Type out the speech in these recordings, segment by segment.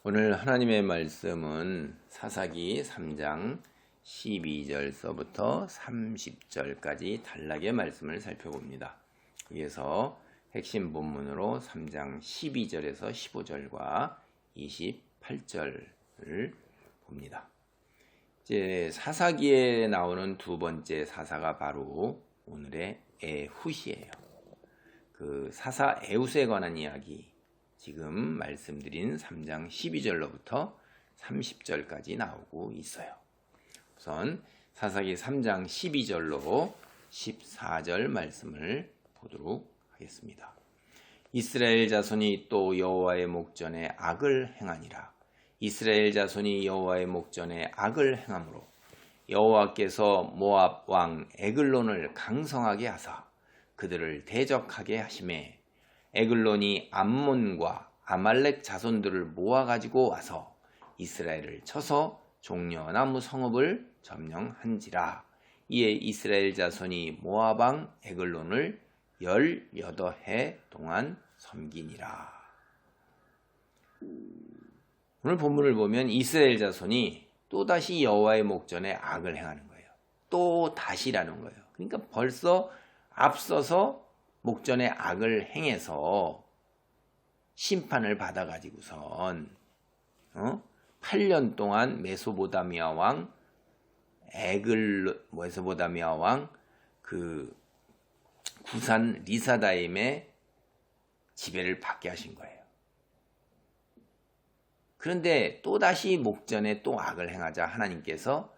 오늘 하나님의 말씀은 사사기 3장 12절서부터 30절까지 단락의 말씀을 살펴봅니다. 여기에서 핵심 본문으로 3장 12절에서 15절과 28절을 봅니다. 이제 사사기에 나오는 두 번째 사사가 바로 오늘의 에훗이에요. 그 사사 에훗에 관한 이야기, 지금 말씀드린 3장 12절로부터 30절까지 나오고 있어요. 우선 사사기 3장 12절로 14절 말씀을 보도록 하겠습니다. 이스라엘 자손이 또 여호와의 목전에 악을 행하니라. 이스라엘 자손이 여호와의 목전에 악을 행함으로 여호와께서 모압 왕 에글론을 강성하게 하사 그들을 대적하게 하심에 에글론이 암몬과 아말렉 자손들을 모아가지고 와서 이스라엘을 쳐서 종려나무 성읍을 점령한지라. 이에 이스라엘 자손이 모압 왕 에글론을 18해 동안 섬기니라. 오늘 본문을 보면 이스라엘 자손이 또다시 여호와의 목전에 악을 행하는 거예요. 또 다시라는 거예요. 그러니까 벌써 앞서서 목전에 악을 행해서 심판을 받아가지고선 8년 동안 메소포타미아 왕 그 구산 리사다임의 지배를 받게 하신 거예요. 그런데 또다시 목전에 또 악을 행하자 하나님께서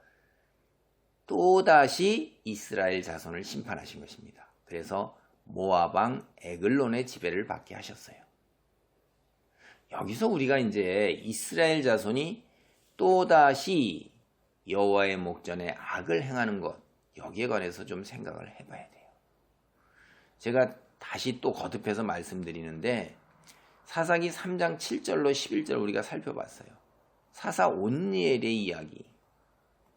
또다시 이스라엘 자손을 심판하신 것입니다. 그래서 모압 왕 에글론의 지배를 받게 하셨어요. 여기서 우리가 이제 이스라엘 자손이 또다시 여호와의 목전에 악을 행하는 것, 여기에 관해서 좀 생각을 해봐야 돼요. 제가 다시 또 거듭해서 말씀드리는데 사사기 3장 7절로 11절 우리가 살펴봤어요. 사사 온니엘의 이야기,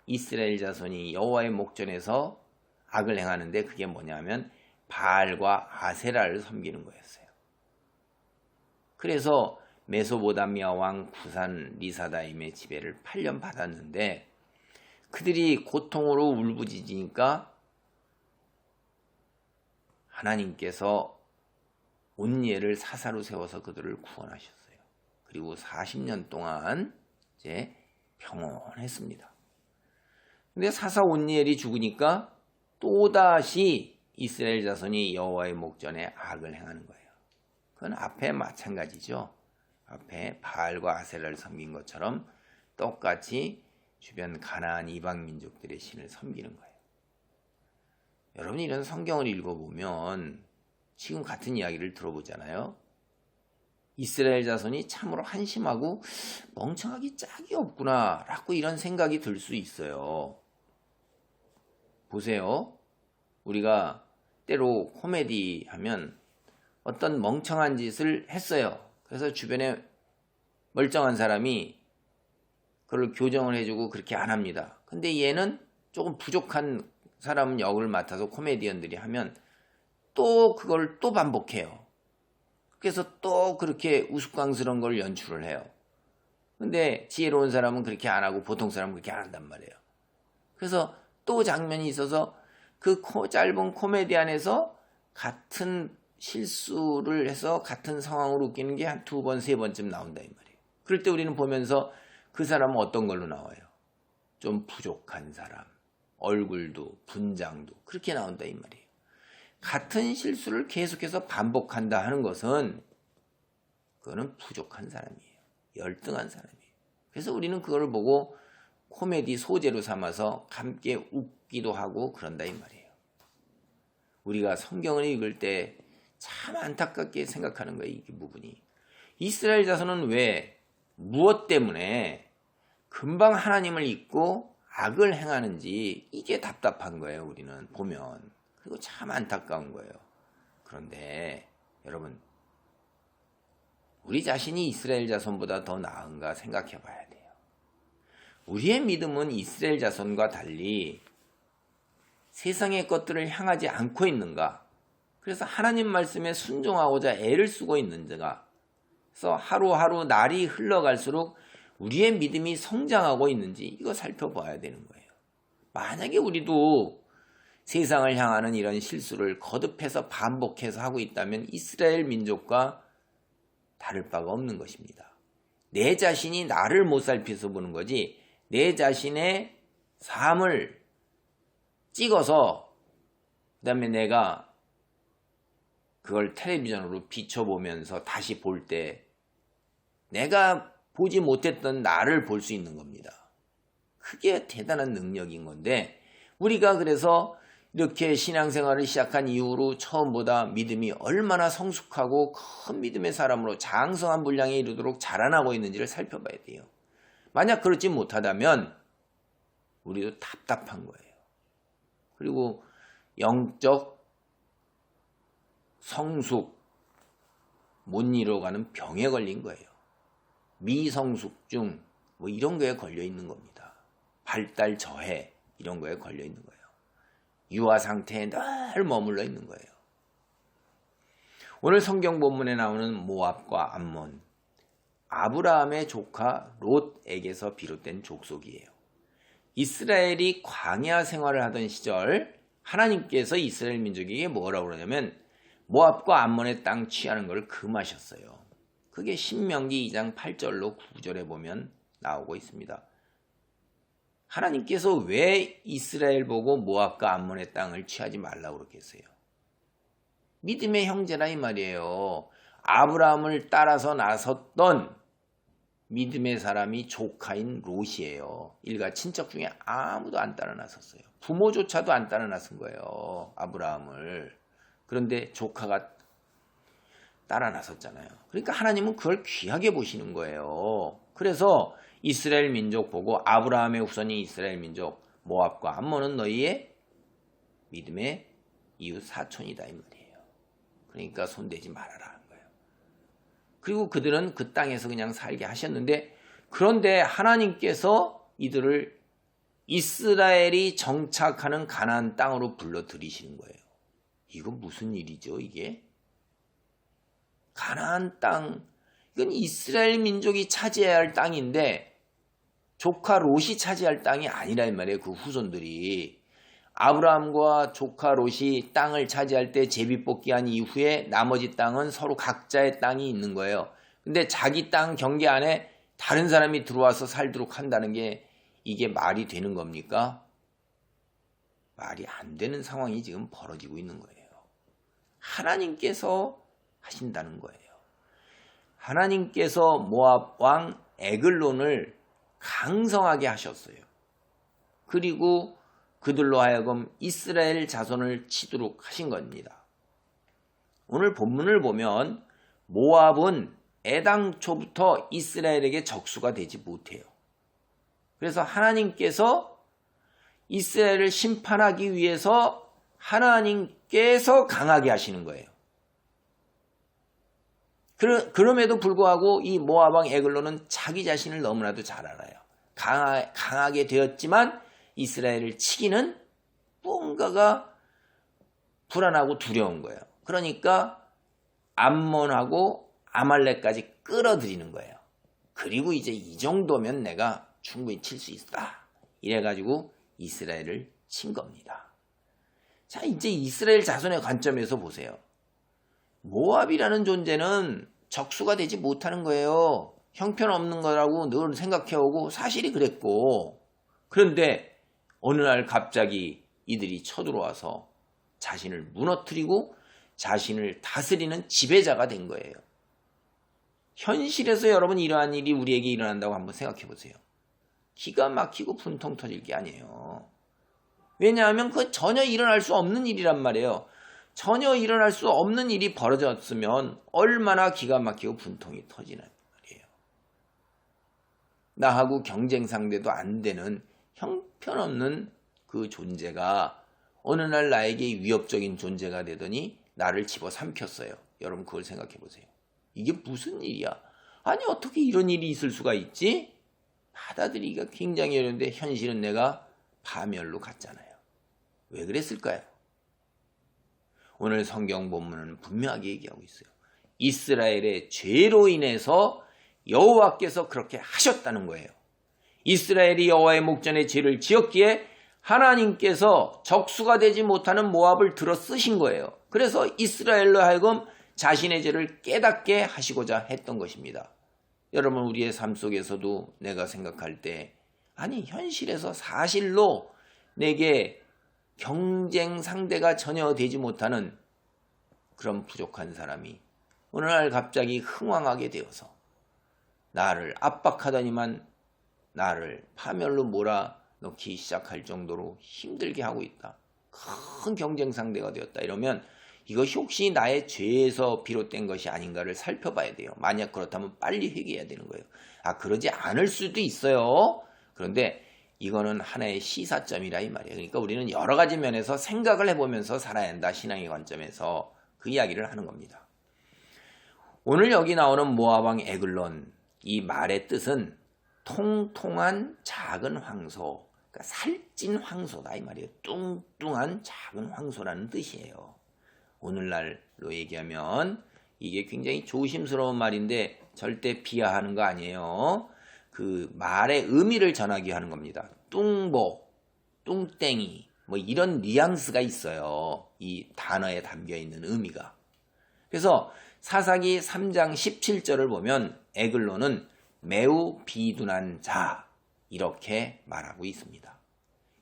이스라엘 자손이 여호와의 목전에서 악을 행하는데 그게 뭐냐면 바알과 아세라를 섬기는 거였어요. 그래서 메소포타미아 왕 구산 리사다임의 지배를 8년 받았는데 그들이 고통으로 울부짖으니까 하나님께서 온니엘을 사사로 세워서 그들을 구원하셨어요. 그리고 40년 동안 이제 평온했습니다. 근데 사사 온니엘이 죽으니까 또다시 이스라엘 자손이 여호와의 목전에 악을 행하는 거예요. 그건 앞에 마찬가지죠. 앞에 바알과 아세라를 섬긴 것처럼 똑같이 주변 가나안 이방 민족들의 신을 섬기는 거예요. 여러분이 이런 성경을 읽어보면 지금 같은 이야기를 들어보잖아요. 이스라엘 자손이 참으로 한심하고 멍청하기 짝이 없구나 라고 이런 생각이 들 수 있어요. 보세요. 우리가 때로 코미디 하면 어떤 멍청한 짓을 했어요. 그래서 주변에 멀쩡한 사람이 그걸 교정을 해주고 그렇게 안 합니다. 근데 얘는 조금 부족한 사람 역을 맡아서 코미디언들이 하면 또 그걸 또 반복해요. 그래서 또 그렇게 우스꽝스러운 걸 연출을 해요. 근데 지혜로운 사람은 그렇게 안 하고 보통 사람은 그렇게 안 한단 말이에요. 그래서 또 장면이 있어서 그 짧은 코미디 안에서 같은 실수를 해서 같은 상황으로 웃기는 게 한 2번, 3번쯤 나온다 이 말이에요. 그럴 때 우리는 보면서 그 사람은 어떤 걸로 나와요? 좀 부족한 사람, 얼굴도 분장도 그렇게 나온다 이 말이에요. 같은 실수를 계속해서 반복한다 하는 것은 그거는 부족한 사람이에요. 열등한 사람이에요. 그래서 우리는 그걸 보고 코미디 소재로 삼아서 함께 웃기도 하고 그런다 이 말이에요. 우리가 성경을 읽을 때 참 안타깝게 생각하는 거예요. 이 부분이. 이스라엘 자손은 왜 무엇 때문에 금방 하나님을 잊고 악을 행하는지 이게 답답한 거예요. 우리는 보면. 그리고 참 안타까운 거예요. 그런데 여러분, 우리 자신이 이스라엘 자손보다 더 나은가 생각해 봐야 돼요. 우리의 믿음은 이스라엘 자손과 달리 세상의 것들을 향하지 않고 있는가? 그래서 하나님 말씀에 순종하고자 애를 쓰고 있는지가 그래서 하루하루 날이 흘러갈수록 우리의 믿음이 성장하고 있는지 이거 살펴봐야 되는 거예요. 만약에 우리도 세상을 향하는 이런 실수를 거듭해서 반복해서 하고 있다면 이스라엘 민족과 다를 바가 없는 것입니다. 내 자신이 나를 못 살펴서 보는 거지 내 자신의 삶을 찍어서 그다음에 내가 그걸 텔레비전으로 비춰보면서 다시 볼 때 내가 보지 못했던 나를 볼 수 있는 겁니다. 그게 대단한 능력인 건데 우리가 그래서 이렇게 신앙생활을 시작한 이후로 처음보다 믿음이 얼마나 성숙하고 큰 믿음의 사람으로 장성한 분량에 이르도록 자라나고 있는지를 살펴봐야 돼요. 만약 그렇지 못하다면 우리도 답답한 거예요. 그리고 영적 성숙 못 이뤄가는 병에 걸린 거예요. 미성숙증 뭐 이런 거에 걸려 있는 겁니다. 발달 저해 이런 거에 걸려 있는 거예요. 유아 상태에 늘 머물러 있는 거예요. 오늘 성경 본문에 나오는 모압과 암몬, 아브라함의 조카 롯에게서 비롯된 족속이에요. 이스라엘이 광야 생활을 하던 시절 하나님께서 이스라엘 민족에게 뭐라고 그러냐면 모압과 암몬의 땅 취하는 걸 금하셨어요. 그게 신명기 2장 8절로 9절에 보면 나오고 있습니다. 하나님께서 왜 이스라엘 보고 모압과 암몬의 땅을 취하지 말라고 그랬겠어요? 믿음의 형제라 이 말이에요. 아브라함을 따라서 나섰던 믿음의 사람이 조카인 롯이에요. 일가 친척 중에 아무도 안 따라 나섰어요. 부모조차도 안 따라 나선 거예요. 아브라함을. 그런데 조카가 따라 나섰잖아요. 그러니까 하나님은 그걸 귀하게 보시는 거예요. 그래서 이스라엘 민족 보고 아브라함의 후손이 이스라엘 민족 모압과 암몬은 너희의 믿음의 이웃 사촌이다 이 말이에요. 그러니까 손대지 말아라 하는 거예요. 그리고 그들은 그 땅에서 그냥 살게 하셨는데 그런데 하나님께서 이들을 이스라엘이 정착하는 가나안 땅으로 불러들이시는 거예요. 이거 무슨 일이죠 이게? 가나안 땅, 이건 이스라엘 민족이 차지해야 할 땅인데 조카 롯이 차지할 땅이 아니란 말이에요. 그 후손들이. 아브라함과 조카 롯이 땅을 차지할 때 제비뽑기한 이후에 나머지 땅은 서로 각자의 땅이 있는 거예요. 근데 자기 땅 경계 안에 다른 사람이 들어와서 살도록 한다는 게 이게 말이 되는 겁니까? 말이 안 되는 상황이 지금 벌어지고 있는 거예요. 하나님께서 하신다는 거예요. 하나님께서 모압 왕 에글론을 강성하게 하셨어요. 그리고 그들로 하여금 이스라엘 자손을 치도록 하신 겁니다. 오늘 본문을 보면 모압은 애당초부터 이스라엘에게 적수가 되지 못해요. 그래서 하나님께서 이스라엘을 심판하기 위해서 하나님께서 강하게 하시는 거예요. 그럼에도 불구하고 이 모압 왕 에글론은 자기 자신을 너무나도 잘 알아요. 강하게 되었지만 이스라엘을 치기는 뭔가가 불안하고 두려운 거예요. 그러니까 암몬하고 아말렉까지 끌어들이는 거예요. 그리고 이제 이 정도면 내가 충분히 칠 수 있다. 이래가지고 이스라엘을 친 겁니다. 자, 이제 이스라엘 자손의 관점에서 보세요. 모압이라는 존재는 적수가 되지 못하는 거예요. 형편없는 거라고 늘 생각해오고 사실이 그랬고 그런데 어느 날 갑자기 이들이 쳐들어와서 자신을 무너뜨리고 자신을 다스리는 지배자가 된 거예요. 현실에서 여러분 이러한 일이 우리에게 일어난다고 한번 생각해 보세요. 기가 막히고 분통 터질 게 아니에요. 왜냐하면 그건 전혀 일어날 수 없는 일이란 말이에요. 전혀 일어날 수 없는 일이 벌어졌으면 얼마나 기가 막히고 분통이 터지는 말이에요. 나하고 경쟁 상대도 안 되는 형편없는 그 존재가 어느 날 나에게 위협적인 존재가 되더니 나를 집어삼켰어요. 여러분 그걸 생각해 보세요. 이게 무슨 일이야? 아니 어떻게 이런 일이 있을 수가 있지? 받아들이기가 굉장히 어려운데 현실은 내가 파멸로 갔잖아요. 왜 그랬을까요? 오늘 성경 본문은 분명하게 얘기하고 있어요. 이스라엘의 죄로 인해서 여호와께서 그렇게 하셨다는 거예요. 이스라엘이 여호와의 목전에 죄를 지었기에 하나님께서 적수가 되지 못하는 모압을 들어 쓰신 거예요. 그래서 이스라엘로 하여금 자신의 죄를 깨닫게 하시고자 했던 것입니다. 여러분, 우리의 삶 속에서도 내가 생각할 때, 아니 현실에서 사실로 내게 경쟁 상대가 전혀 되지 못하는 그런 부족한 사람이 어느 날 갑자기 흥황하게 되어서 나를 압박하더니만 나를 파멸로 몰아넣기 시작할 정도로 힘들게 하고 있다. 큰 경쟁 상대가 되었다. 이러면 이것이 혹시 나의 죄에서 비롯된 것이 아닌가를 살펴봐야 돼요. 만약 그렇다면 빨리 회개해야 되는 거예요. 그러지 않을 수도 있어요. 그런데 이거는 하나의 시사점이라 이 말이에요. 그러니까 우리는 여러 가지 면에서 생각을 해보면서 살아야 한다. 신앙의 관점에서 그 이야기를 하는 겁니다. 오늘 여기 나오는 모압왕 에글론, 이 말의 뜻은 통통한 작은 황소, 그러니까 살찐 황소다 이 말이에요. 뚱뚱한 작은 황소라는 뜻이에요. 오늘날로 얘기하면 이게 굉장히 조심스러운 말인데 절대 비하하는 거 아니에요. 그 말의 의미를 전하기 하는 겁니다. 뚱보, 뚱땡이 뭐 이런 뉘앙스가 있어요. 이 단어에 담겨있는 의미가. 그래서 사사기 3장 17절을 보면 에글론은 매우 비둔한 자 이렇게 말하고 있습니다.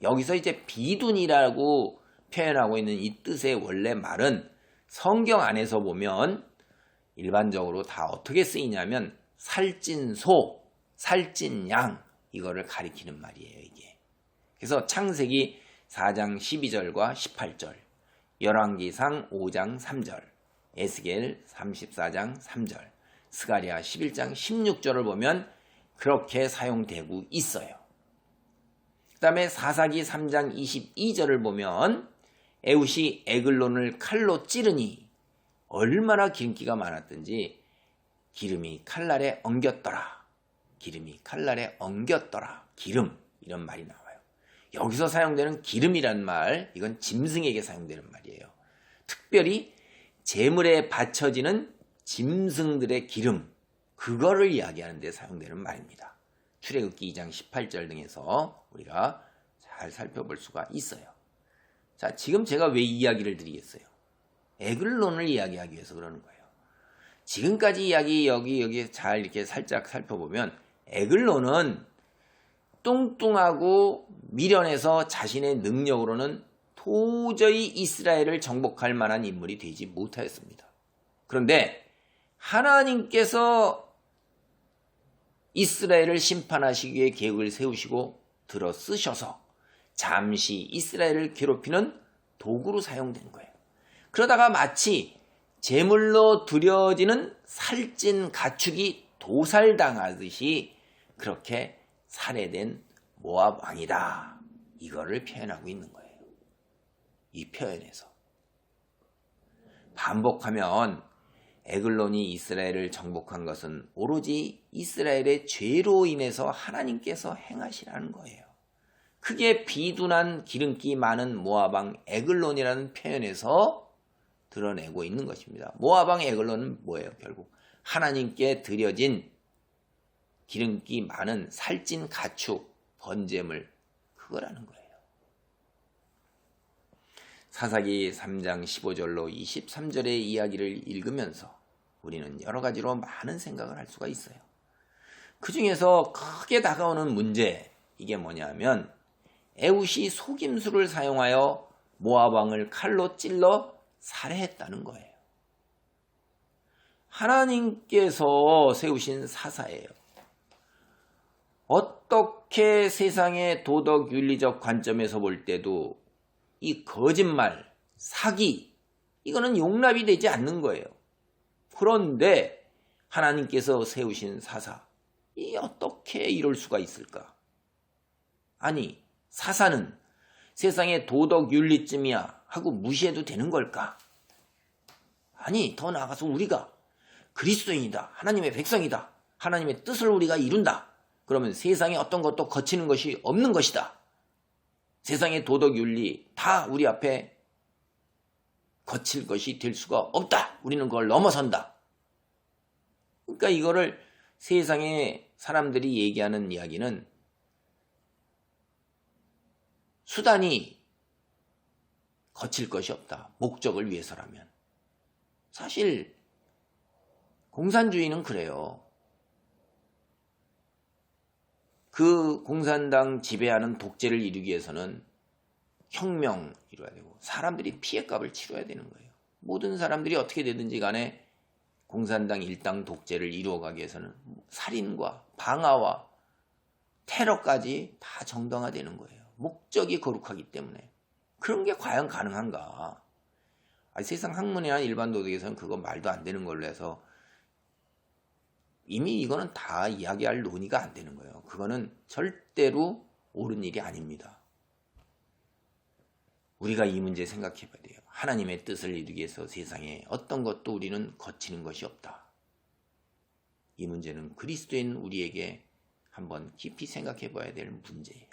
여기서 이제 비둔이라고 표현하고 있는 이 뜻의 원래 말은 성경 안에서 보면 일반적으로 다 어떻게 쓰이냐면 살찐 소, 살찐 양 이거를 가리키는 말이에요. 이게. 그래서 창세기 4장 12절과 18절, 열왕기상 5장 3절, 에스겔 34장 3절, 스가랴 11장 16절을 보면 그렇게 사용되고 있어요. 그 다음에 사사기 3장 22절을 보면 에훗이 에글론을 칼로 찌르니 얼마나 기름기가 많았든지 기름이 칼날에 엉겼더라. 기름이 칼날에 엉겼더라. 기름 이런 말이 나와요. 여기서 사용되는 기름이란 말, 이건 짐승에게 사용되는 말이에요. 특별히 제물에 바쳐지는 짐승들의 기름, 그거를 이야기하는 데 사용되는 말입니다. 출애굽기 2장 18절 등에서 우리가 잘 살펴볼 수가 있어요. 자, 지금 제가 왜 이 이야기를 드리겠어요? 에글론을 이야기하기 위해서 그러는 거예요. 지금까지 이야기 여기 잘 이렇게 살짝 살펴보면 에글론은 뚱뚱하고 미련해서 자신의 능력으로는 도저히 이스라엘을 정복할 만한 인물이 되지 못하였습니다. 그런데 하나님께서 이스라엘을 심판하시기 위해 계획을 세우시고 들어 쓰셔서 잠시 이스라엘을 괴롭히는 도구로 사용된 거예요. 그러다가 마치 제물로 드려지는 살찐 가축이 도살당하듯이 그렇게 살해된 모압 왕이다. 이거를 표현하고 있는 거예요. 이 표현에서. 반복하면 에글론이 이스라엘을 정복한 것은 오로지 이스라엘의 죄로 인해서 하나님께서 행하시라는 거예요. 크게 비둔한 기름기 많은 모압왕 에글론이라는 표현에서 드러내고 있는 것입니다. 모압왕 에글론은 뭐예요? 결국 하나님께 드려진 기름기 많은 살찐 가축, 번제물 그거라는 거예요. 사사기 3장 15절로 23절의 이야기를 읽으면서 우리는 여러 가지로 많은 생각을 할 수가 있어요. 그 중에서 크게 다가오는 문제, 이게 뭐냐면 에훗이 속임수를 사용하여 모압 왕을 칼로 찔러 살해했다는 거예요. 하나님께서 세우신 사사예요. 어떻게 세상의 도덕 윤리적 관점에서 볼 때도 이 거짓말, 사기, 이거는 용납이 되지 않는 거예요. 그런데 하나님께서 세우신 사사, 이 어떻게 이럴 수가 있을까? 아니, 사사는 세상의 도덕 윤리쯤이야 하고 무시해도 되는 걸까? 아니, 더 나아가서 우리가 그리스도인이다, 하나님의 백성이다, 하나님의 뜻을 우리가 이룬다. 그러면 세상에 어떤 것도 거치는 것이 없는 것이다. 세상의 도덕 윤리 다 우리 앞에 거칠 것이 될 수가 없다. 우리는 그걸 넘어선다. 그러니까 이거를 세상에 사람들이 얘기하는 이야기는 수단이 거칠 것이 없다. 목적을 위해서라면. 사실 공산주의는 그래요. 그 공산당 지배하는 독재를 이루기 위해서는 혁명 이루어야 되고 사람들이 피해값을 치러야 되는 거예요. 모든 사람들이 어떻게 되든지 간에 공산당 일당 독재를 이루어가기 위해서는 살인과 방화와 테러까지 다 정당화되는 거예요. 목적이 거룩하기 때문에. 그런 게 과연 가능한가? 세상 학문이나 일반 도덕에서는 그거 말도 안 되는 걸로 해서 이미 이거는 다 이야기할 논의가 안 되는 거예요. 그거는 절대로 옳은 일이 아닙니다. 우리가 이 문제 생각해 봐야 돼요. 하나님의 뜻을 이루기 위해서 세상에 어떤 것도 우리는 거치는 것이 없다. 이 문제는 그리스도인 우리에게 한번 깊이 생각해 봐야 될 문제예요.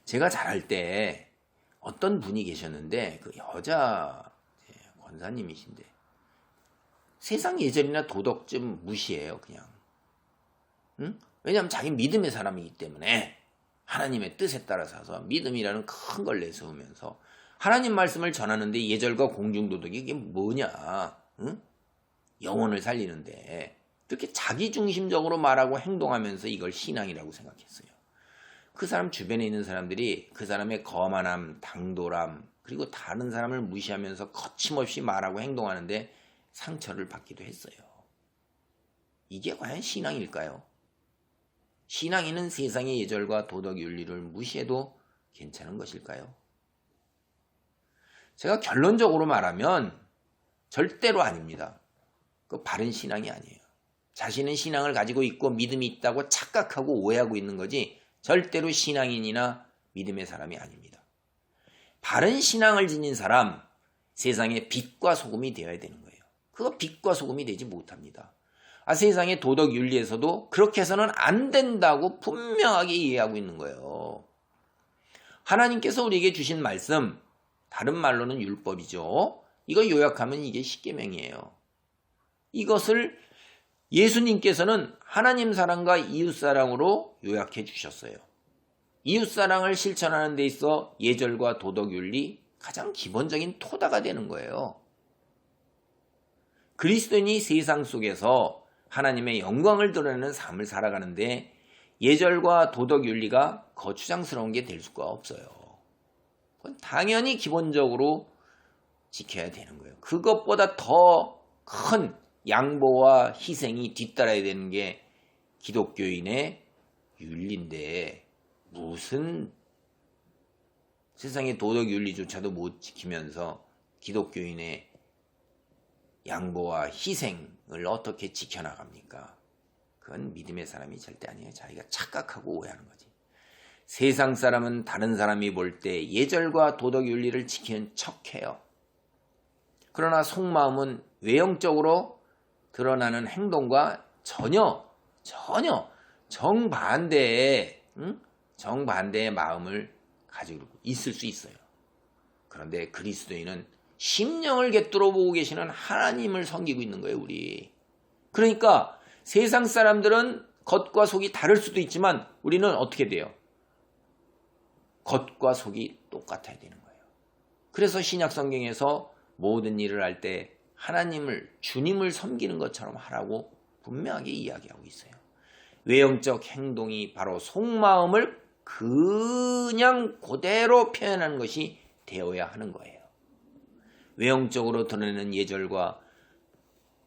제가 자랄 때 어떤 분이 계셨는데 그 여자 권사님이신데 세상 예절이나 도덕 좀 무시해요. 그냥. 응? 왜냐하면 자기 믿음의 사람이기 때문에 하나님의 뜻에 따라서 믿음이라는 큰 걸 내세우면서 하나님 말씀을 전하는데 예절과 공중도덕이 이게 뭐냐. 응? 영혼을 살리는데 그렇게 자기중심적으로 말하고 행동하면서 이걸 신앙이라고 생각했어요. 그 사람 주변에 있는 사람들이 그 사람의 거만함, 당돌함 그리고 다른 사람을 무시하면서 거침없이 말하고 행동하는데 상처를 받기도 했어요. 이게 과연 신앙일까요? 신앙인은 세상의 예절과 도덕 윤리를 무시해도 괜찮은 것일까요? 제가 결론적으로 말하면 절대로 아닙니다. 그 바른 신앙이 아니에요. 자신은 신앙을 가지고 있고 믿음이 있다고 착각하고 오해하고 있는 거지 절대로 신앙인이나 믿음의 사람이 아닙니다. 바른 신앙을 지닌 사람, 세상의 빛과 소금이 되어야 되는 거예요. 그거 빛과 소금이 되지 못합니다. 세상의 도덕 윤리에서도 그렇게 해서는 안 된다고 분명하게 이해하고 있는 거예요. 하나님께서 우리에게 주신 말씀, 다른 말로는 율법이죠. 이거 요약하면 이게 십계명이에요. 이것을 예수님께서는 하나님 사랑과 이웃 사랑으로 요약해 주셨어요. 이웃 사랑을 실천하는 데 있어 예절과 도덕 윤리 가장 기본적인 토대가 되는 거예요. 그리스도인이 세상 속에서 하나님의 영광을 드러내는 삶을 살아가는데 예절과 도덕 윤리가 거추장스러운 게 될 수가 없어요. 그건 당연히 기본적으로 지켜야 되는 거예요. 그것보다 더 큰 양보와 희생이 뒤따라야 되는 게 기독교인의 윤리인데 무슨 세상의 도덕 윤리조차도 못 지키면서 기독교인의 양보와 희생을 어떻게 지켜나갑니까? 그건 믿음의 사람이 절대 아니에요. 자기가 착각하고 오해하는 거지. 세상 사람은 다른 사람이 볼 때 예절과 도덕 윤리를 지키는 척해요. 그러나 속마음은 외형적으로 드러나는 행동과 전혀 정반대의 마음을 가지고 있을 수 있어요. 그런데 그리스도인은 심령을 꿰뚫어 보고 계시는 하나님을 섬기고 있는 거예요, 우리. 그러니까 세상 사람들은 겉과 속이 다를 수도 있지만 우리는 어떻게 돼요? 겉과 속이 똑같아야 되는 거예요. 그래서 신약 성경에서 모든 일을 할 때 하나님을, 주님을 섬기는 것처럼 하라고 분명하게 이야기하고 있어요. 외형적 행동이 바로 속마음을 그냥 그대로 표현하는 것이 되어야 하는 거예요. 외형적으로 드러내는 예절과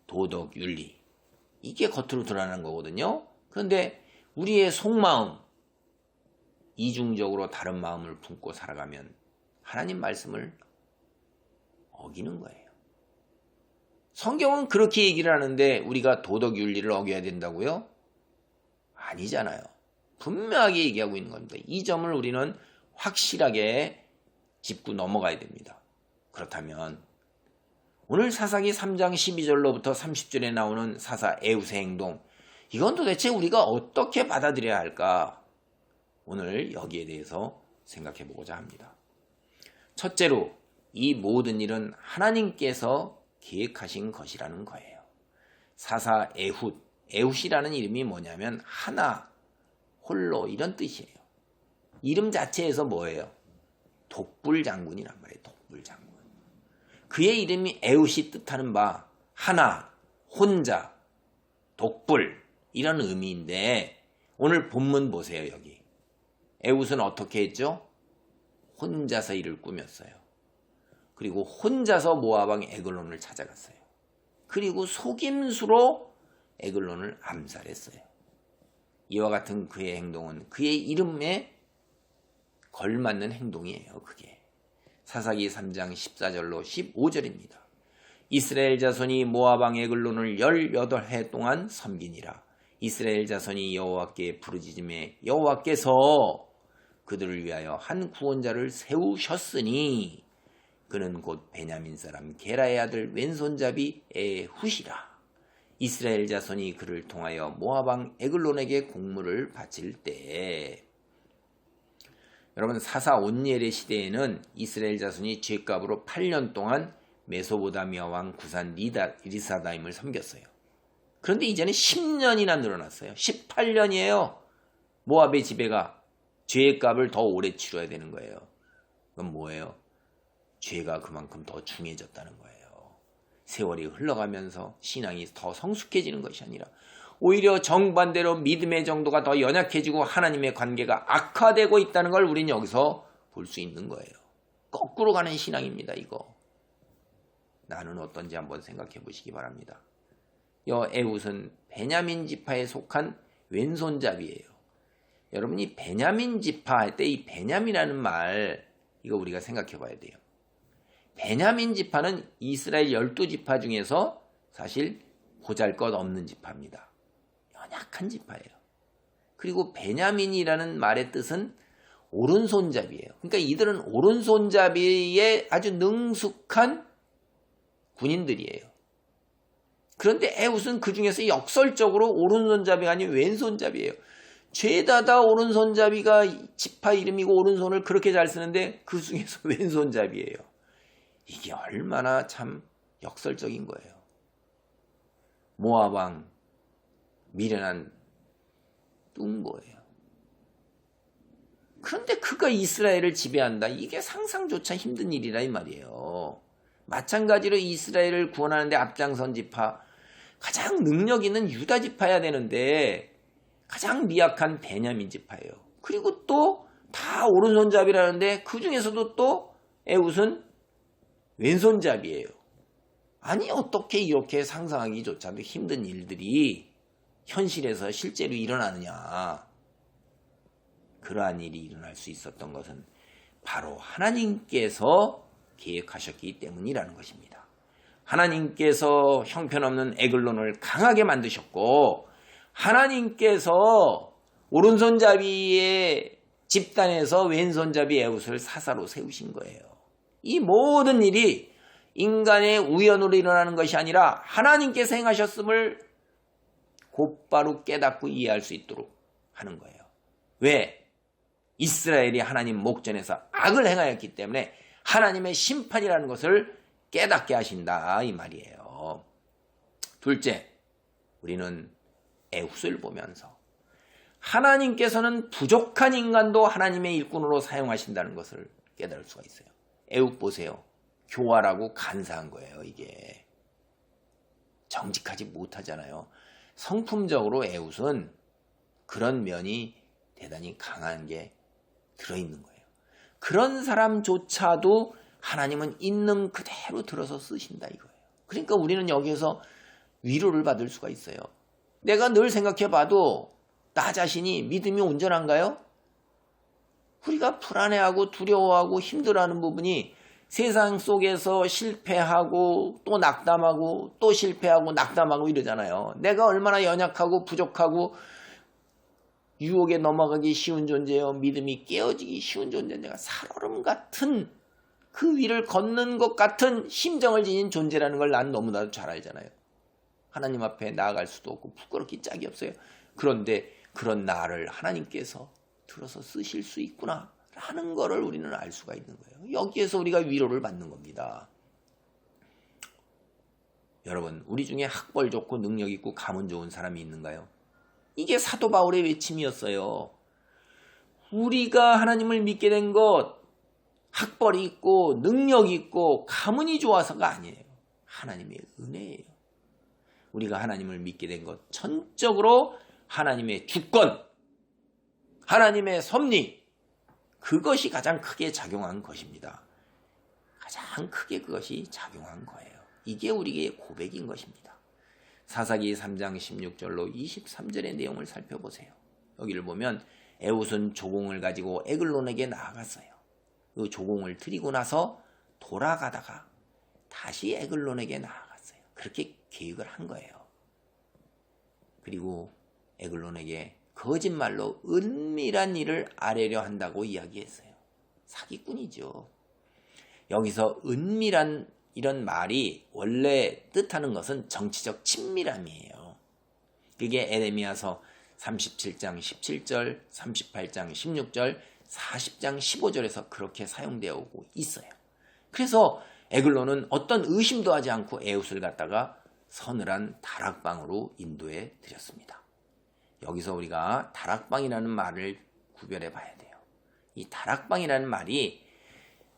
도덕, 윤리 이게 겉으로 드러나는 거거든요. 그런데 우리의 속마음 이중적으로 다른 마음을 품고 살아가면 하나님 말씀을 어기는 거예요. 성경은 그렇게 얘기를 하는데 우리가 도덕 윤리를 어겨야 된다고요? 아니잖아요. 분명하게 얘기하고 있는 겁니다. 이 점을 우리는 확실하게 짚고 넘어가야 됩니다. 그렇다면 오늘 사사기 3장 12절로부터 30절에 나오는 사사 에웃의 행동, 이건 도대체 우리가 어떻게 받아들여야 할까? 오늘 여기에 대해서 생각해 보고자 합니다. 첫째로 이 모든 일은 하나님께서 계획하신 것이라는 거예요. 사사 에훗. 에훗이라는 이름이 뭐냐면 하나, 홀로 이런 뜻이에요. 이름 자체에서 뭐예요? 독불 장군이란 말이에요. 독불 장군. 그의 이름이 에훗이 뜻하는 바 하나, 혼자, 독불 이런 의미인데 오늘 본문 보세요. 여기 에훗은 어떻게 했죠? 혼자서 일을 꾸몄어요. 그리고 혼자서 모압 왕 에글론을 찾아갔어요. 그리고 속임수로 에글론을 암살했어요. 이와 같은 그의 행동은 그의 이름에 걸맞는 행동이에요. 그게 사사기 3장 14절로 15절입니다. 이스라엘 자손이 모압 왕 에글론을 18해 동안 섬기니라. 이스라엘 자손이 여호와께 부르짖음에 여호와께서 그들을 위하여 한 구원자를 세우셨으니 그는 곧 베냐민 사람 게라의 아들 왼손잡이 에훗이라. 이스라엘 자손이 그를 통하여 모압 왕 에글론에게 공물을 바칠 때에 여러분 사사 온니엘의 시대에는 이스라엘 자손이 죄값으로 8년 동안 메소보다미아 왕 구산 리사다임을 섬겼어요. 그런데 이제는 10년이나 늘어났어요. 18년이에요. 모압의 지배가 죄의 값을 더 오래 치러야 되는 거예요. 그건 뭐예요? 죄가 그만큼 더 중해졌다는 거예요. 세월이 흘러가면서 신앙이 더 성숙해지는 것이 아니라 오히려 정반대로 믿음의 정도가 더 연약해지고 하나님의 관계가 악화되고 있다는 걸 우리는 여기서 볼 수 있는 거예요. 거꾸로 가는 신앙입니다. 이거. 나는 어떤지 한번 생각해 보시기 바랍니다. 에훗은 베냐민 지파에 속한 왼손잡이에요. 여러분이 베냐민 지파 할 때 이 베냐민이라는 말 이거 우리가 생각해 봐야 돼요. 베냐민 지파는 이스라엘 12지파 중에서 사실 보잘것없는 지파입니다. 연약한 지파예요. 그리고 베냐민이라는 말의 뜻은 오른손잡이에요. 그러니까 이들은 오른손잡이에 아주 능숙한 군인들이에요. 그런데 에훗은 그 중에서 역설적으로 오른손잡이가 아닌 왼손잡이에요. 죄다 다 오른손잡이가 지파 이름이고 오른손을 그렇게 잘 쓰는데 그 중에서 왼손잡이에요. 이게 얼마나 참 역설적인 거예요. 모압 왕 미련한 뚱보예요. 그런데 그가 이스라엘을 지배한다. 이게 상상조차 힘든 일이라 이 말이에요. 마찬가지로 이스라엘을 구원하는데 앞장선 지파, 가장 능력 있는 유다 지파야 되는데 가장 미약한 베냐민 지파예요. 그리고 또 다 오른손잡이라는데 그 중에서도 또 에훗은 왼손잡이에요. 아니 어떻게 이렇게 상상하기조차도 힘든 일들이 현실에서 실제로 일어나느냐. 그러한 일이 일어날 수 있었던 것은 바로 하나님께서 계획하셨기 때문이라는 것입니다. 하나님께서 형편없는 에글론을 강하게 만드셨고 하나님께서 오른손잡이의 집단에서 왼손잡이 에훗을 사사로 세우신 거예요. 이 모든 일이 인간의 우연으로 일어나는 것이 아니라 하나님께서 행하셨음을 곧바로 깨닫고 이해할 수 있도록 하는 거예요. 왜? 이스라엘이 하나님 목전에서 악을 행하였기 때문에 하나님의 심판이라는 것을 깨닫게 하신다 이 말이에요. 둘째, 우리는 에훗을 보면서 하나님께서는 부족한 인간도 하나님의 일꾼으로 사용하신다는 것을 깨달을 수가 있어요. 에훗 보세요. 교활하고 간사한 거예요. 이게 정직하지 못하잖아요. 성품적으로 에훗은 그런 면이 대단히 강한 게 들어있는 거예요. 그런 사람조차도 하나님은 있는 그대로 들어서 쓰신다 이거예요. 그러니까 우리는 여기에서 위로를 받을 수가 있어요. 내가 늘 생각해봐도 나 자신이 믿음이 온전한가요? 우리가 불안해하고 두려워하고 힘들어하는 부분이 세상 속에서 실패하고 또 낙담하고 또 실패하고 낙담하고 이러잖아요. 내가 얼마나 연약하고 부족하고 유혹에 넘어가기 쉬운 존재요. 믿음이 깨어지기 쉬운 존재. 내가 살얼음 같은 그 위를 걷는 것 같은 심정을 지닌 존재라는 걸 난 너무나도 잘 알잖아요. 하나님 앞에 나아갈 수도 없고 부끄럽기 짝이 없어요. 그런데 그런 나를 하나님께서 들어서 쓰실 수 있구나 라는 거를 우리는 알 수가 있는 거예요. 여기에서 우리가 위로를 받는 겁니다. 여러분, 우리 중에 학벌 좋고 능력 있고 가문 좋은 사람이 있는가요? 이게 사도 바울의 외침이었어요. 우리가 하나님을 믿게 된 것, 학벌이 있고 능력이 있고 가문이 좋아서가 아니에요. 하나님의 은혜예요. 우리가 하나님을 믿게 된 것, 전적으로 하나님의 주권, 하나님의 섭리, 그것이 가장 크게 작용한 것입니다. 가장 크게 그것이 작용한 거예요. 이게 우리의 고백인 것입니다. 사사기 3장 16절로 23절의 내용을 살펴보세요. 여기를 보면 에훗은 조공을 가지고 에글론에게 나아갔어요. 그 조공을 드리고 나서 돌아가다가 다시 에글론에게 나아갔어요. 그렇게 계획을 한 거예요. 그리고 에글론에게 거짓말로 은밀한 일을 아뢰려 한다고 이야기했어요. 사기꾼이죠. 여기서 은밀한 이런 말이 원래 뜻하는 것은 정치적 친밀함이에요. 그게 에레미야서 37장 17절, 38장 16절, 40장 15절에서 그렇게 사용되어 오고 있어요. 그래서 에글론은 어떤 의심도 하지 않고 에훗을 갖다가 서늘한 다락방으로 인도해 드렸습니다. 여기서 우리가 다락방이라는 말을 구별해 봐야 돼요. 이 다락방이라는 말이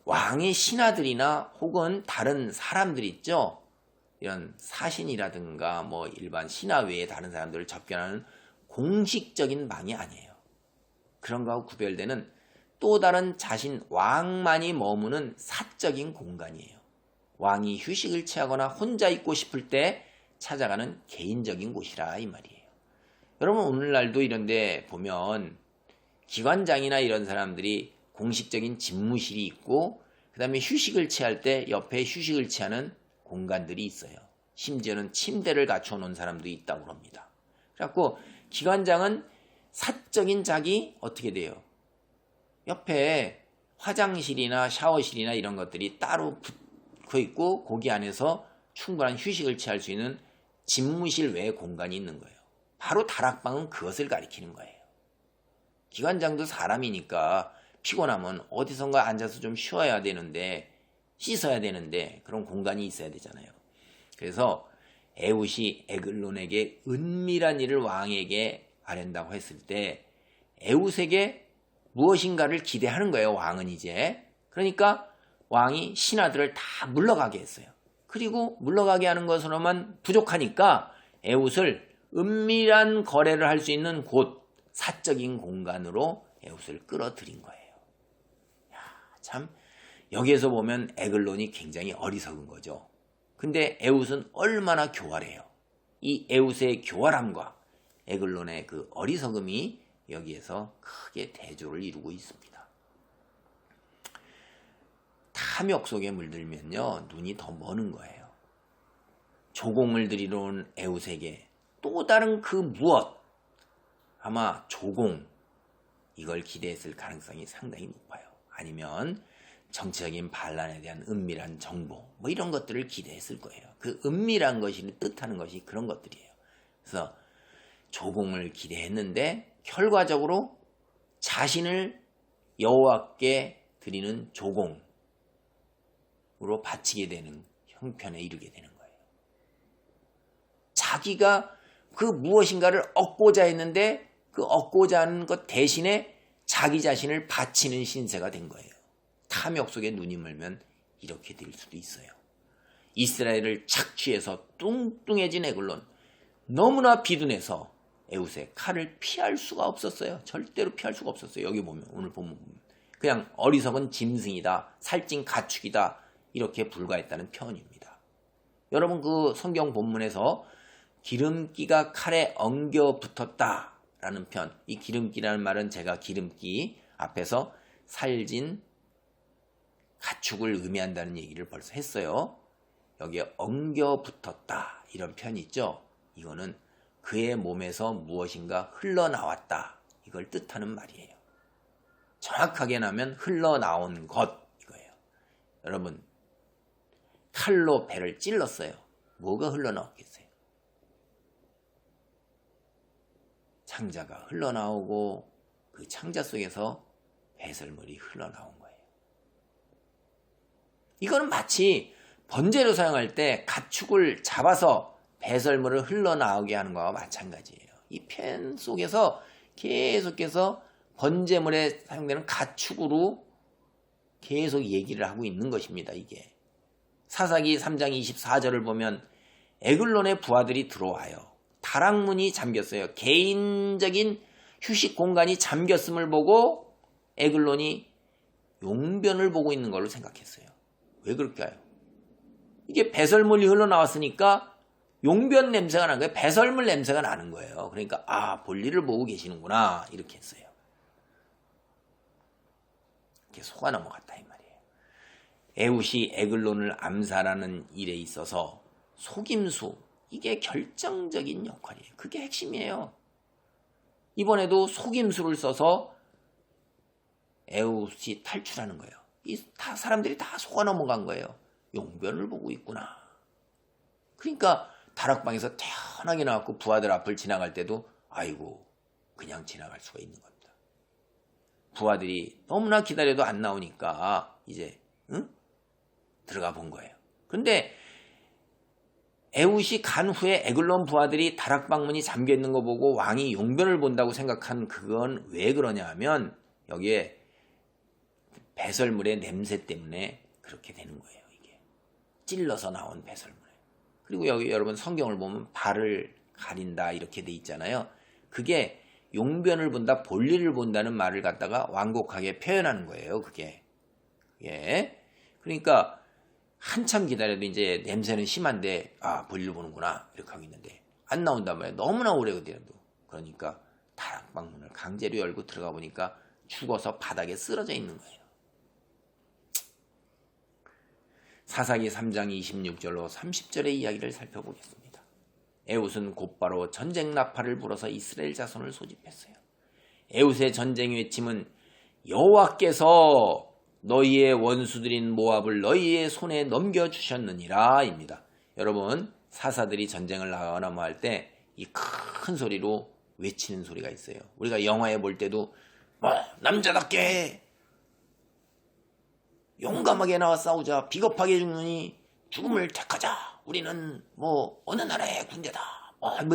왕의 신하들이나 혹은 다른 사람들 있죠. 이런 사신이라든가 뭐 일반 신하 외에 다른 사람들을 접견하는 공식적인 방이 아니에요. 그런 거하고 구별되는 또 다른 자신 왕만이 머무는 사적인 공간이에요. 왕이 휴식을 취하거나 혼자 있고 싶을 때 찾아가는 개인적인 곳이라 이 말이에요. 여러분, 오늘날도 이런데 보면 기관장이나 이런 사람들이 공식적인 집무실이 있고 그 다음에 휴식을 취할 때 옆에 휴식을 취하는 공간들이 있어요. 심지어는 침대를 갖춰 놓은 사람도 있다고 합니다. 그래갖고 기관장은 사적인 자기 어떻게 돼요? 옆에 화장실이나 샤워실이나 이런 것들이 따로 붙어 있고 거기 안에서 충분한 휴식을 취할 수 있는 집무실 외의 공간이 있는 거예요. 바로 다락방은 그것을 가리키는 거예요. 기관장도 사람이니까 피곤하면 어디선가 앉아서 좀 쉬어야 되는데 씻어야 되는데 그런 공간이 있어야 되잖아요. 그래서 에훗이 에글론에게 은밀한 일을 왕에게 아랜다고 했을 때 에훗에게 무엇인가를 기대하는 거예요. 왕은 이제. 그러니까 왕이 신하들을 다 물러가게 했어요. 그리고 물러가게 하는 것으로만 부족하니까 에훗을 은밀한 거래를 할 수 있는 곳, 사적인 공간으로 에훗을 끌어들인 거예요. 참 여기에서 보면 에글론이 굉장히 어리석은 거죠. 근데 에훗은 얼마나 교활해요. 이 에훗의 교활함과 에글론의 그 어리석음이 여기에서 크게 대조를 이루고 있습니다. 탐욕 속에 물들면요 눈이 더 머는 거예요. 조공을 들이러 온 에훗에게 또 다른 그 무엇, 아마 조공, 이걸 기대했을 가능성이 상당히 높아요. 아니면 정치적인 반란에 대한 은밀한 정보 뭐 이런 것들을 기대했을 거예요. 그 은밀한 것이 뜻하는 것이 그런 것들이에요. 그래서 조공을 기대했는데 결과적으로 자신을 여호와께 드리는 조공으로 바치게 되는 형편에 이르게 되는 거예요. 자기가 그 무엇인가를 얻고자 했는데 그 얻고자 하는 것 대신에 자기 자신을 바치는 신세가 된 거예요. 탐욕 속에 눈이 멀면 이렇게 될 수도 있어요. 이스라엘을 착취해서 뚱뚱해진 에글론, 너무나 비둔해서 에훗의 칼을 피할 수가 없었어요. 절대로 피할 수가 없었어요. 여기 보면, 오늘 보면 그냥 어리석은 짐승이다, 살찐 가축이다, 이렇게 불과했다는 표현입니다. 여러분, 그 성경 본문에서 기름기가 칼에 엉겨 붙었다라는 표현, 이 기름기라는 말은 제가 기름기 앞에서 살진 가축을 의미한다는 얘기를 벌써 했어요. 여기에 엉겨 붙었다 이런 표현이 있죠. 이거는 그의 몸에서 무엇인가 흘러나왔다, 이걸 뜻하는 말이에요. 정확하게 나면 흘러나온 것, 이거예요. 여러분, 칼로 배를 찔렀어요. 뭐가 흘러나왔겠어요? 창자가 흘러나오고 그 창자 속에서 배설물이 흘러나온 거예요. 이거는 마치 번제로 사용할 때 가축을 잡아서 배설물을 흘러나오게 하는 것과 마찬가지예요. 이 편 속에서 계속해서 번제물에 사용되는 가축으로 계속 얘기를 하고 있는 것입니다. 이게 사사기 3장 24절을 보면 에글론의 부하들이 들어와요. 다락문이 잠겼어요. 개인적인 휴식 공간이 잠겼음을 보고 에글론이 용변을 보고 있는 걸로 생각했어요. 왜 그럴까요? 이게 배설물이 흘러나왔으니까 용변 냄새가 난 거예요. 배설물 냄새가 나는 거예요. 그러니까 볼일을 보고 계시는구나 이렇게 했어요. 이렇게 속아 넘어갔다 이 말이에요. 에훗이 에글론을 암살하는 일에 있어서 속임수, 이게 결정적인 역할이에요. 그게 핵심이에요. 이번에도 속임수를 써서 에훗이 탈출하는 거예요. 사람들이 다 속아 넘어간 거예요. 용변을 보고 있구나. 그러니까 다락방에서 태연하게 나왔고 부하들 앞을 지나갈 때도 아이고 그냥 지나갈 수가 있는 겁니다. 부하들이 너무나 기다려도 안 나오니까 이제 들어가 본 거예요. 그런데 에훗이 간 후에 에글론 부하들이 다락방 문이 잠겨있는 거 보고 왕이 용변을 본다고 생각한 그건 왜 그러냐 하면 여기에 배설물의 냄새 때문에 그렇게 되는 거예요. 이게 찔러서 나온 배설물. 그리고 여기 여러분 성경을 보면 발을 가린다 이렇게 돼 있잖아요. 그게 용변을 본다, 볼일을 본다는 말을 갖다가 완곡하게 표현하는 거예요. 그게. 예. 그러니까 한참 기다려도 이제 냄새는 심한데 볼일 보는구나 이렇게 하고 있는데 안 나온단 말이에요. 너무나 오래 기다려도. 그러니까 다락방 문을 강제로 열고 들어가 보니까 죽어서 바닥에 쓰러져 있는 거예요. 사사기 3장 26절로 30절의 이야기를 살펴보겠습니다. 에훗은 곧바로 전쟁 나팔을 불어서 이스라엘 자손을 소집했어요. 에훗의 전쟁 외침은 여호와께서 너희의 원수들인 모압을 너희의 손에 넘겨주셨느니라 입니다. 여러분 사사들이 전쟁을 나가거나 뭐 할 때 이 큰 소리로 외치는 소리가 있어요. 우리가 영화에 볼 때도 남자답게 용감하게 나와 싸우자. 비겁하게 죽느니 죽음을 택하자. 우리는 어느 나라의 군대다.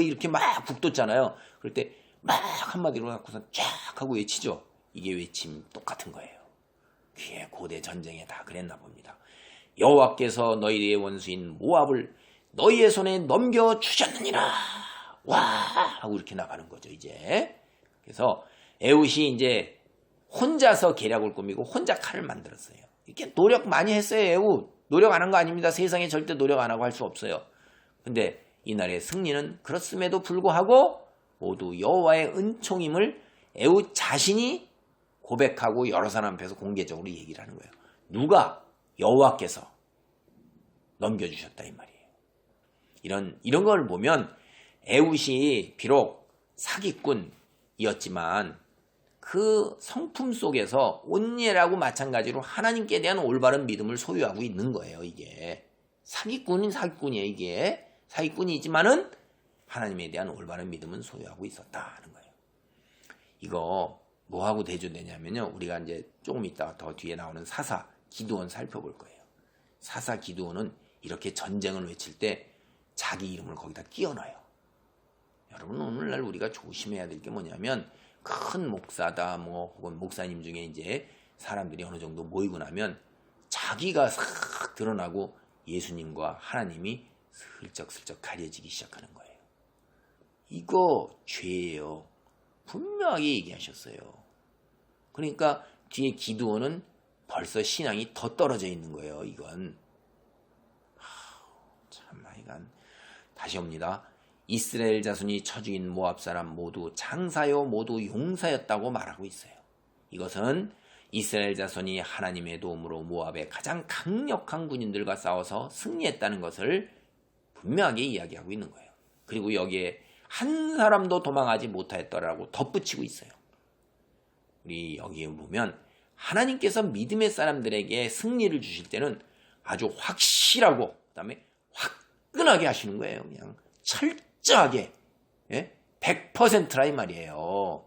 이렇게 막 북돋잖아요. 그럴 때 막 한마디로 갖고서 쫙 하고 외치죠. 이게 외침 똑같은 거예요. 그게 고대 전쟁에 다 그랬나 봅니다. 여호와께서 너희의 원수인 모압을 너희의 손에 넘겨주셨느니라. 와 하고 이렇게 나가는 거죠. 이제 그래서 에훗이 이제 혼자서 계략을 꾸미고 혼자 칼을 만들었어요. 이렇게 노력 많이 했어요. 에훗 노력 안 한 거 아닙니다. 세상에 절대 노력 안 하고 할 수 없어요. 근데 이날의 승리는 그렇음에도 불구하고 모두 여호와의 은총임을 에훗 자신이 고백하고 여러 사람 앞에서 공개적으로 얘기를 하는 거예요. 누가? 여호와께서 넘겨주셨다 이 말이에요. 이런 걸 보면 에훗이 비록 사기꾼이었지만 그 성품 속에서 온니엘하고 마찬가지로 하나님께 대한 올바른 믿음을 소유하고 있는 거예요. 이게 사기꾼이에요. 이게 사기꾼이지만은 하나님에 대한 올바른 믿음은 소유하고 있었다 하는 거예요. 이거 뭐하고 대조되냐면요. 우리가 이제 조금 이따가 더 뒤에 나오는 사사 기드온 살펴볼 거예요. 사사 기드온은 이렇게 전쟁을 외칠 때 자기 이름을 거기다 끼워 넣어요. 여러분 오늘날 우리가 조심해야 될 게 뭐냐면 큰 목사다 혹은 목사님 중에 이제 사람들이 어느 정도 모이고 나면 자기가 싹 드러나고 예수님과 하나님이 슬쩍슬쩍 가려지기 시작하는 거예요. 이거 죄예요. 분명하게 얘기하셨어요. 그러니까 뒤에 기드온은 벌써 신앙이 더 떨어져 있는 거예요. 이건 참 하여간 다시 옵니다. 이스라엘 자손이 쳐죽인 모압 사람 모두 장사요 모두 용사였다고 말하고 있어요. 이것은 이스라엘 자손이 하나님의 도움으로 모압의 가장 강력한 군인들과 싸워서 승리했다는 것을 분명하게 이야기하고 있는 거예요. 그리고 여기에 한 사람도 도망하지 못하였더라고 덧붙이고 있어요. 우리 여기에 보면 하나님께서 믿음의 사람들에게 승리를 주실 때는 아주 확실하고 그다음에 화끈하게 하시는 거예요. 그냥 철저하게 100%라 이 말이에요.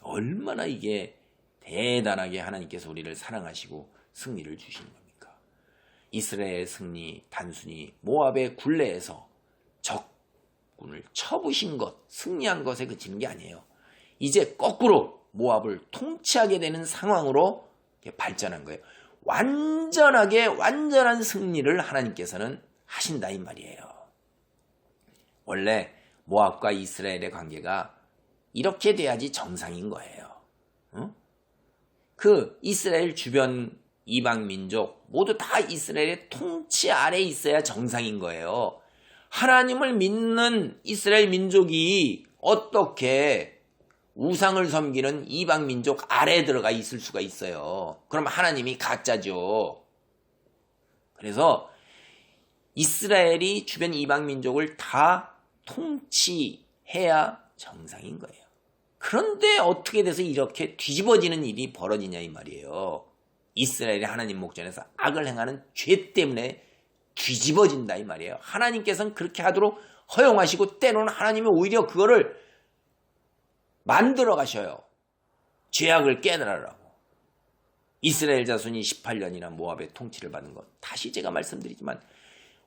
얼마나 이게 대단하게 하나님께서 우리를 사랑하시고 승리를 주시는 겁니까? 이스라엘의 승리 단순히 모압의 굴레에서 적군을 쳐부신 것, 승리한 것에 그치는 게 아니에요. 이제 거꾸로 모압을 통치하게 되는 상황으로 발전한 거예요. 완전한 승리를 하나님께서는 하신다 이 말이에요. 원래 모압과 이스라엘의 관계가 이렇게 돼야지 정상인 거예요. 그 이스라엘 주변 이방 민족 모두 다 이스라엘의 통치 아래에 있어야 정상인 거예요. 하나님을 믿는 이스라엘 민족이 어떻게 우상을 섬기는 이방 민족 아래에 들어가 있을 수가 있어요. 그럼 하나님이 가짜죠. 그래서 이스라엘이 주변 이방 민족을 다 통치해야 정상인 거예요. 그런데 어떻게 돼서 이렇게 뒤집어지는 일이 벌어지냐 이 말이에요. 이스라엘이 하나님 목전에서 악을 행하는 죄 때문에 뒤집어진다 이 말이에요. 하나님께서는 그렇게 하도록 허용하시고 때로는 하나님이 오히려 그거를 만들어 가셔요. 죄악을 깨달으라고. 이스라엘 자손이 18년이나 모압의 통치를 받은 것. 다시 제가 말씀드리지만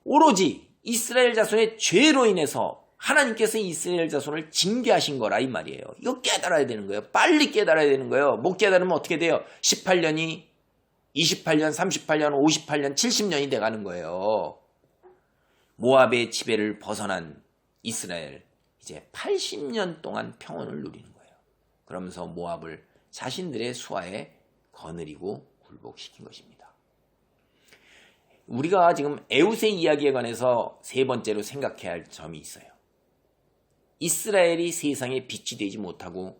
오로지 이스라엘 자손의 죄로 인해서 하나님께서 이스라엘 자손을 징계하신 거라 이 말이에요. 이거 깨달아야 되는 거예요. 빨리 깨달아야 되는 거예요. 못 깨달으면 어떻게 돼요? 18년이 28년, 38년, 58년, 70년이 돼가는 거예요. 모압의 지배를 벗어난 이스라엘 이제 80년 동안 평온을 누리는 거예요. 그러면서 모압을 자신들의 수하에 거느리고 굴복시킨 것입니다. 우리가 지금 에웃의 이야기에 관해서 세 번째로 생각해야 할 점이 있어요. 이스라엘이 세상에 빛이 되지 못하고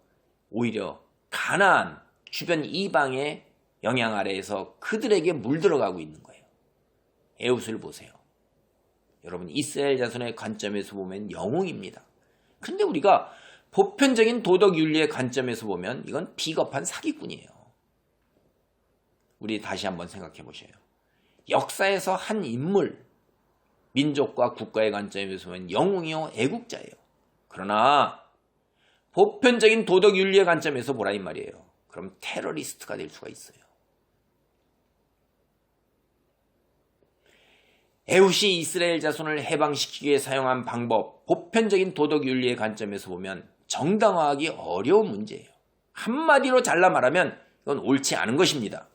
오히려 가나안 주변 이방의 영향 아래에서 그들에게 물들어가고 있는 거예요. 에웃을 보세요. 여러분 이스라엘 자손의 관점에서 보면 영웅입니다. 그런데 우리가 보편적인 도덕윤리의 관점에서 보면 이건 비겁한 사기꾼이에요. 우리 다시 한번 생각해 보셔요. 역사에서 한 인물, 민족과 국가의 관점에서 보면 영웅이요 애국자예요. 그러나 보편적인 도덕윤리의 관점에서 보라 이 말이에요. 그럼 테러리스트가 될 수가 있어요. 에웃이 이스라엘 자손을 해방시키기 위해 사용한 방법, 보편적인 도덕윤리의 관점에서 보면 정당화하기 어려운 문제예요. 한마디로 잘라 말하면 이건 옳지 않은 것입니다.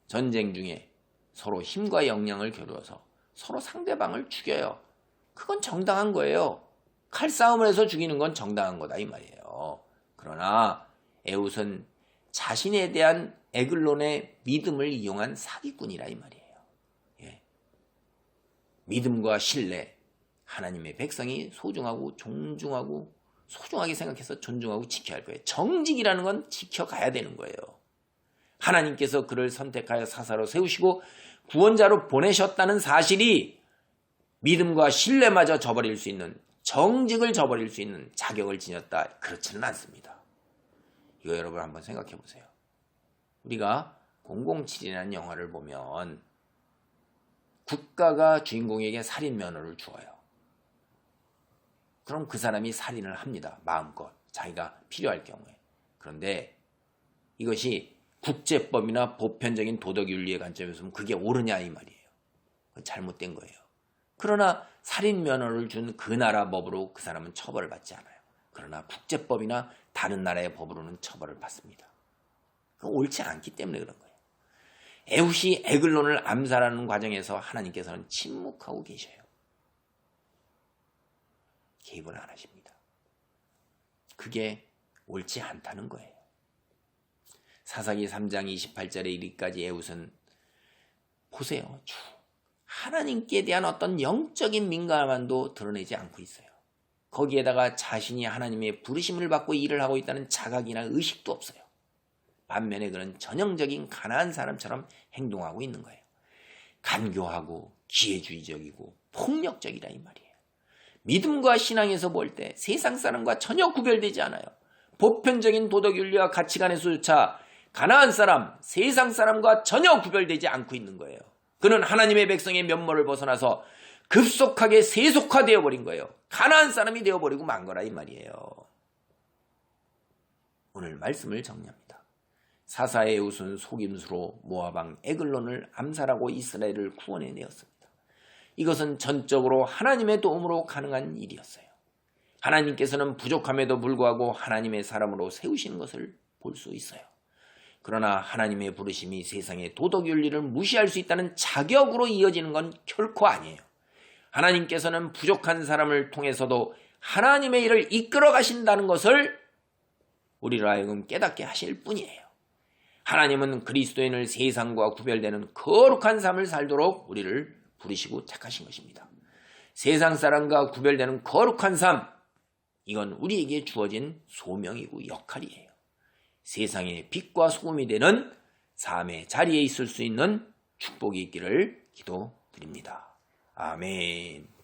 전쟁 중에 서로 힘과 역량을 겨루어서 서로 상대방을 죽여요. 그건 정당한 거예요. 칼싸움을 해서 죽이는 건 정당한 거다 이 말이에요. 그러나 에웃은 자신에 대한 에글론의 믿음을 이용한 사기꾼이라 이 말이에요. 예. 믿음과 신뢰, 하나님의 백성이 소중하고 존중하고 소중하게 생각해서 존중하고 지켜야 할 거예요. 정직이라는 건 지켜가야 되는 거예요. 하나님께서 그를 선택하여 사사로 세우시고 구원자로 보내셨다는 사실이 믿음과 신뢰마저 저버릴 수 있는, 정직을 저버릴 수 있는 자격을 지녔다. 그렇지는 않습니다. 이거 여러분 한번 생각해 보세요. 우리가 007이라는 영화를 보면 국가가 주인공에게 살인 면허를 주어요. 그럼 그 사람이 살인을 합니다. 마음껏 자기가 필요할 경우에. 그런데 이것이 국제법이나 보편적인 도덕윤리의 관점에서 보면 그게 옳으냐 이 말이에요. 그건 잘못된 거예요. 그러나 살인 면허를 준 그 나라 법으로 그 사람은 처벌을 받지 않아요. 그러나 국제법이나 다른 나라의 법으로는 처벌을 받습니다. 그건 옳지 않기 때문에 그런 거예요. 에웃이 에글론을 암살하는 과정에서 하나님께서는 침묵하고 계셔요. 개입을 안 하십니다. 그게 옳지 않다는 거예요. 사사기 3장 28절에 이르기까지 에웃은 보세요. 하나님께 대한 어떤 영적인 민감함도 드러내지 않고 있어요. 거기에다가 자신이 하나님의 부르심을 받고 일을 하고 있다는 자각이나 의식도 없어요. 반면에 그는 전형적인 가난한 사람처럼 행동하고 있는 거예요. 간교하고 기회주의적이고 폭력적이라 이 말이에요. 믿음과 신앙에서 볼 때 세상 사람과 전혀 구별되지 않아요. 보편적인 도덕윤리와 가치관에서조차 가나안 사람, 세상 사람과 전혀 구별되지 않고 있는 거예요. 그는 하나님의 백성의 면모를 벗어나서 급속하게 세속화되어 버린 거예요. 가나안 사람이 되어버리고 만 거라 이 말이에요. 오늘 말씀을 정리합니다. 사사의 웃은 속임수로 모압 왕 에글론을 암살하고 이스라엘을 구원해 내었습니다. 이것은 전적으로 하나님의 도움으로 가능한 일이었어요. 하나님께서는 부족함에도 불구하고 하나님의 사람으로 세우시는 것을 볼 수 있어요. 그러나 하나님의 부르심이 세상의 도덕윤리를 무시할 수 있다는 자격으로 이어지는 건 결코 아니에요. 하나님께서는 부족한 사람을 통해서도 하나님의 일을 이끌어 가신다는 것을 우리로 하여금 깨닫게 하실 뿐이에요. 하나님은 그리스도인을 세상과 구별되는 거룩한 삶을 살도록 우리를 부르시고 택하신 것입니다. 세상 사람과 구별되는 거룩한 삶, 이건 우리에게 주어진 소명이고 역할이에요. 세상의 빛과 소금이 되는 삶의 자리에 있을 수 있는 축복이 있기를 기도드립니다. 아멘.